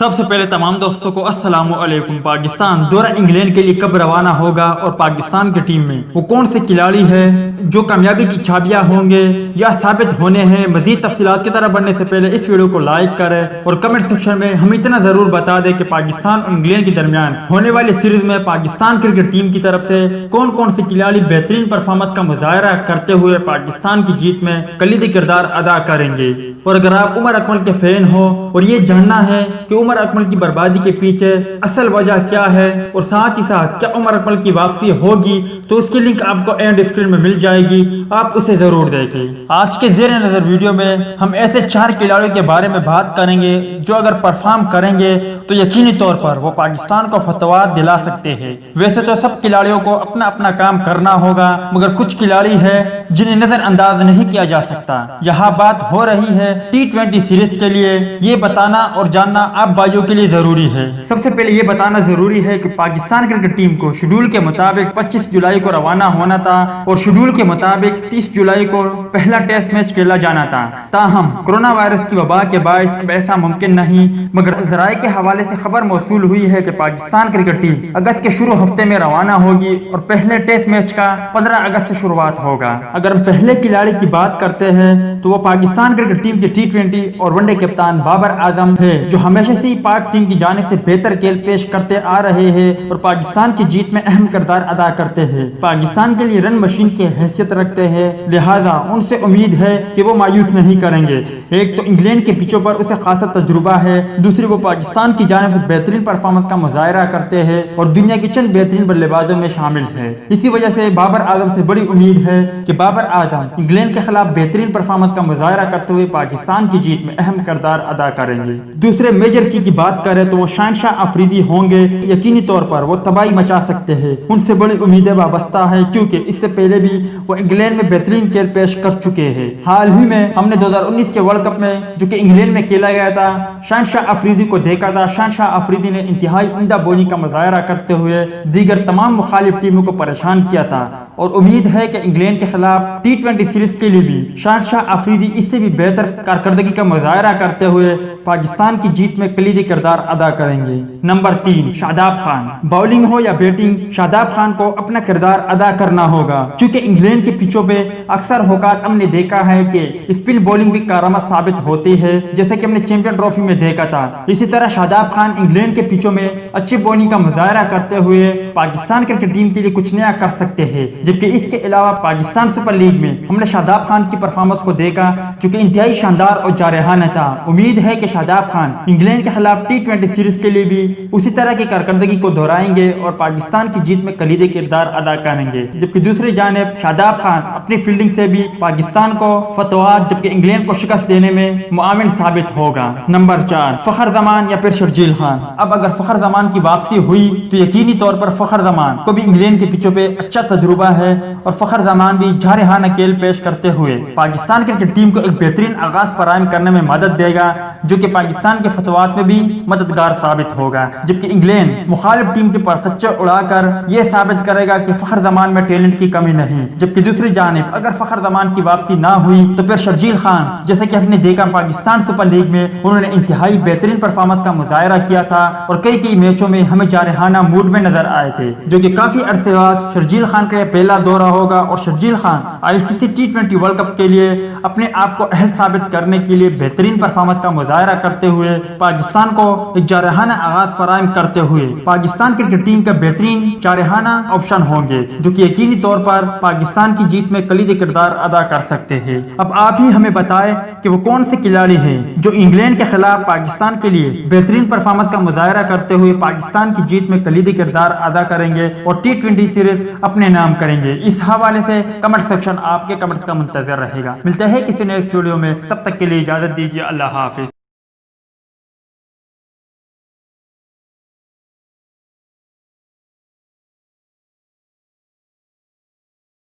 سب سے پہلے تمام دوستوں کو السلام علیکم۔ پاکستان دورہ انگلینڈ کے لیے کب روانہ ہوگا اور پاکستان کی ٹیم میں وہ کون سے کھلاڑی ہے جو کامیابی کی چابیاں ہوں گے یا ثابت ہونے ہیں؟ مزید تفصیلات کی طرف بڑھنے سے پہلے اس ویڈیو کو لائک کریں اور کمنٹ سیکشن میں ہم اتنا ضرور بتا دیں کہ پاکستان اور انگلینڈ کے درمیان ہونے والی سیریز میں پاکستان کرکٹ ٹیم کی طرف سے کون کون سے کھلاڑی بہترین پرفارمنس کا مظاہرہ کرتے ہوئے پاکستان کی جیت میں کلیدی کردار ادا کریں گے۔ اور اگر آپ عمر اکمل کے فین ہو اور یہ جاننا ہے کہ عمر اکمل کی بربادی کے پیچھے اصل وجہ کیا ہے اور ساتھ ہی ساتھ کیا عمر اکمل کی واپسی ہوگی، تو اس کی لنک آپ کو اینڈ اسکرین میں مل جائے گی، آپ اسے ضرور دیکھیں۔ آج کے زیر نظر ویڈیو میں ہم ایسے 4 کھلاڑیوں کے بارے میں بات کریں گے جو اگر پرفارم کریں گے تو یقینی طور پر وہ پاکستان کو فتوحات دلا سکتے ہیں۔ ویسے تو سب کھلاڑیوں کو اپنا اپنا کام کرنا ہوگا، مگر کچھ کھلاڑی ہیں جنہیں نظر انداز نہیں کیا جا سکتا۔ یہاں بات ہو رہی ہے T20 سیریز کے لیے، یہ بتانا اور جاننا آپ بھائیوں کے لیے ضروری ہے۔ سب سے پہلے یہ بتانا ضروری ہے کہ پاکستان کرکٹ ٹیم کو شیڈول کے مطابق 25 جولائی کو روانہ ہونا تھا اور شیڈول کے مطابق 30 جولائی کو پہلا ٹیسٹ میچ کھیلا جانا تھا۔ تاہم کورونا وائرس کی وبا کے باعث اب ایسا ممکن نہیں، مگر ذرائع کے حوالے سے خبر موصول ہوئی ہے کہ پاکستان کرکٹ ٹیم اگست کے شروع ہفتے میں روانہ ہوگی اور پہلے ٹیسٹ میچ کا 15 اگست سے شروعات ہوگا۔ اگر ہم پہلے کھلاڑی کی بات کرتے ہیں تو وہ پاکستان کرکٹ ٹیم کے T20 اور ون ڈے کپتان بابر اعظم ہے، جو ہمیشہ سے ہی پاک ٹیم کی جانب سے بہتر کھیل پیش کرتے آ رہے ہیں اور پاکستان کی جیت میں اہم کردار ادا کرتے ہیں۔ پاکستان کے لیے رن مشین کی حیثیت رکھتے ہیں، لہذا ان سے امید ہے کہ وہ مایوس نہیں کریں گے۔ ایک تو انگلینڈ کے پچوں پر اسے خاصا تجربہ ہے، دوسری وہ پاکستان کی جانب سے بہترین پرفارمنس کا مظاہرہ کرتے ہیں اور دنیا کی چند بہترین بلے بازوں میں شامل ہے۔ اسی وجہ سے بابر اعظم سے بڑی امید ہے کہ بابر اعظم انگلینڈ کے خلاف بہترین پرفارمنس کا مظاہرہ کرتے ہوئے پاکستان کی جیت میں اہم کردار ادا کریں گے۔ دوسرے میجر کی بات کریں تو وہ شاہنشاہ افریدی ہوں گے۔ یقینی طور پر وہ تباہی مچا سکتے ہیں، ان سے بڑی امیدیں وابستہ ہیں کیونکہ اس سے پہلے بھی وہ انگلینڈ میں بہترین کھیل پیش کر چکے ہیں۔ حال ہی میں ہم نے 2019 کے ورلڈ کپ میں جو کہ انگلینڈ میں کھیلا گیا تھا، شاہنشاہ افریدی کو دیکھا تھا۔ شاہنشاہ افریدی نے انتہائی عمدہ بولنگ کا مظاہرہ کرتے ہوئے دیگر تمام مخالف ٹیموں کو پریشان کیا تھا اور امید ہے کہ انگلینڈ کے خلاف T20 سیریز کے لیے بھی شاہنشاہ افریدی اس سے بھی بہتر کارکردگی کا مظاہرہ کرتے ہوئے پاکستان کی جیت میں کلیدی کردار ادا کریں گے۔ نمبر 3، شاداب خان۔ باؤلنگ ہو یا بیٹنگ، شاداب خان کو اپنا کردار ادا کرنا ہوگا کیونکہ انگلینڈ کے پچوں پہ اکثر اوقات ہم نے دیکھا ہے کہ اسپن بولنگ بھی کارآمد ثابت ہوتی ہے، جیسے کہ ہم نے چیمپئن ٹرافی میں دیکھا تھا۔ اسی طرح شاداب خان انگلینڈ کے پچوں میں اچھی بولنگ کا مظاہرہ کرتے ہوئے پاکستان کرکٹ ٹیم کے لیے کچھ نیا کر سکتے ہیں۔ جبکہ اس کے علاوہ پاکستان سپر لیگ میں ہم نے شاداب خان کی پرفارمنس کو دیکھا جو کہ انتہائی شاندار اور جارحانہ تھا۔ امید ہے کہ شاداب خان انگلینڈ کے خلاف T20 سیریز کے لیے بھی اسی طرح کی کارکردگی کو دہرائیں گے اور پاکستان کی جیت میں کلیدی کردار ادا کریں گے۔ جبکہ دوسری جانب شاداب خان اپنی فیلڈنگ سے بھی پاکستان کو فتوحات جبکہ انگلینڈ کو شکست دینے میں معاون ثابت ہوگا۔ نمبر 4، فخر زمان یا پھر شرجیل خان۔ اب اگر فخر زمان کی واپسی ہوئی تو یقینی طور پر فخر زمان کو بھی انگلینڈ کے پچوں پہ اچھا تجربہ ہے اور فخر زمان بھی جارحانہ کھیل پیش کرتے ہوئے پاکستان کرکٹ ٹیم کو ایک بہترین آغاز فراہم کرنے میں مدد دے گا جو کہ پاکستان کے فتوحات میں بھی مددگار ثابت ہوگا۔ جبکہ انگلینڈ مخالف ٹیم کے پرچچے اڑا کر یہ ثابت کرے گا کہ فخر زمان میں ٹیلنٹ کی کمی نہیں۔ جبکہ دوسری جانب اگر فخر زمان کی واپسی نہ ہوئی تو پھر شرجیل خان، جیسے کہ ہم نے دیکھا پاکستان سپر لیگ میں انہوں نے انتہائی بہترین پرفارمنس کا مظاہرہ کیا تھا اور کئی میچوں میں ہمیں جارحانہ موڈ میں نظر آئے تھے، جو کہ کافی عرصے بعد شرجیل خان کا یہ پہلا دورہ ہوگا اور Sharjeel Khan ICC T20 world cup کے لیے اپنے آپ کو اہل ثابت کرنے کے لیے بہترین پرفارمنس کا مظاہرہ کرتے ہوئے پاکستان کو ایک جارحانہ آغاز فراہم کرتے ہوئے پاکستان کرکٹ ٹیم کا بہترین جارحانہ آپشن ہوں گے جو کہ یقینی طور پر پاکستان کی جیت میں کلیدی کردار ادا کر سکتے ہیں۔ اب آپ ہی ہمیں بتائیں کہ وہ کون سے کھلاڑی ہیں جو انگلینڈ کے خلاف پاکستان کے لیے بہترین پرفارمنس کا مظاہرہ کرتے ہوئے پاکستان کی جیت میں کلیدی کردار ادا کریں گے اور T20 سیریز اپنے نام کریں گے۔ اس حوالے سے کمنٹ سیکشن آپ کے کمنٹس کا منتظر رہے گا۔ ملتے ہیں کسی نیکسٹ ویڈیو میں، تب تک کے لیے اجازت دیجیے۔ اللہ حافظ۔